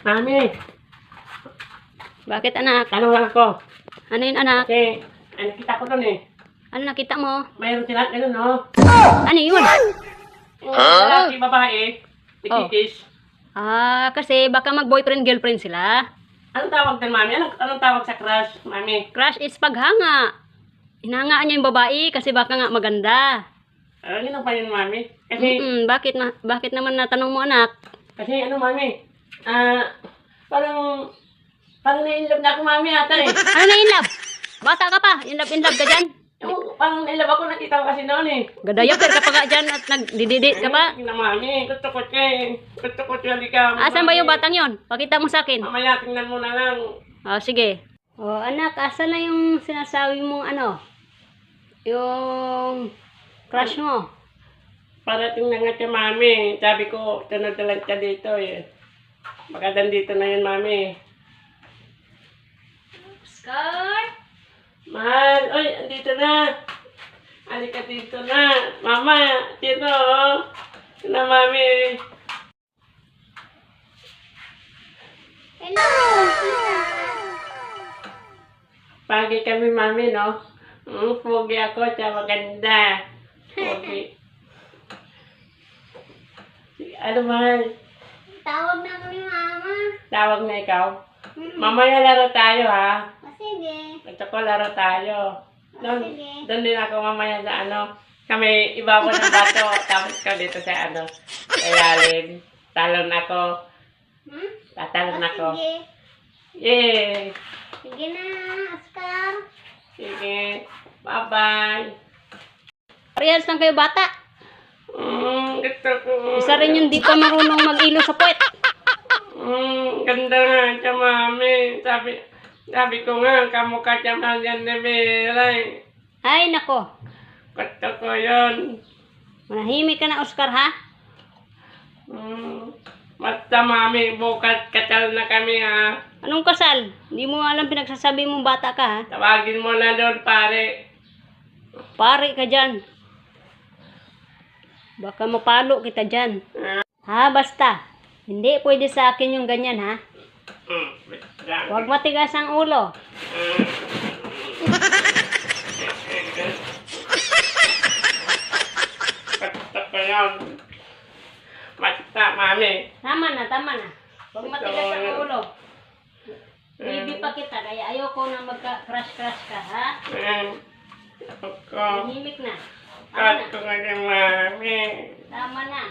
Mami, Bakit anak? tanong lang ako. Ano yun anak? Kasi, nakita ko doon eh. Ano nakita mo? Mayroon sila, ganun no? Ano yun? Yung lalaki, babae, Oh. tikitis. Kasi baka mag-boyfriend, girlfriend sila. Anong tawag din, mami? Anong tawag sa crush, mami? Crush is paghanga. Hinangaan niya yung babae kasi baka nga maganda. Ano pa yun, mami? Kasi, Bakit naman natanong mo anak? kasi ano, mami? Parang na-inlove na ako, mami, ata eh. Ano na in love? Bata ka pa, in love ka dyan. Yung, parang na-inlove ako, nakita ko kasi noon eh. Gadayaper ka pa ka dyan at nagdididit ka pa. Tingnan, mami. Gusto ko siya eh. Gusto ko siya, halika. Asan ba yung batang yon? Pakita mo sa akin. Mamaya, tingnan mo na lang. Sige. Anak, asan na yung sinasabi mong ano? Yung crush mo? Parating na nga siya, mami. Sabi ko, tunod na lang siya dito eh. Baka dito na yun, mami. Oscar? Mahal, oy, andito na. Halika dito na. Mama, dito oh. Ito na, mami. Hello! Pagi kami, mami, no? Pogi ako, siya maganda. Pogi. Ano, mahal? Tawag na ako ni mama. Tawag na ikaw? Mamaya laro tayo, ha? Sige. Gusto ko laro tayo. Sige. Doon din ako mamaya sa ano. Kami ibabaw ng bato. Tapos ko dito sa ano. Sa ilalim. Talon ako. Tatalon ako. Sige. Yay! Sige na, Oscar. Sige. Bye-bye. Parehas lang kayo bata. Gusto ko. Isa rin yung di pa marunong mag-ilo sa puwet. Ganda nga siya, mami. Sabi ko nga, kamukha siya Marian de Vera. Ay, nako. Gusto ko yun. Manahimik ka na, Oscar, ha? Basta, mami, bukas kasal na kami, ha? Anong kasal? Hindi mo alam pinagsasabi mong bata ka, ha? Tawagin mo na doon, pare. Pare ka dyan. Baka mapalo kita dyan. Ha, basta. Hindi pwede sa akin yung ganyan, ha? Huwag matigas ang ulo. Basta ko yun. Basta, mami. Tama na. Huwag matigas ang ulo. Baby pa kita, kaya ayoko na magka-crush-crush ka, ha? Ako. Manahimik na. Tama Kat ko nga ni mami. na.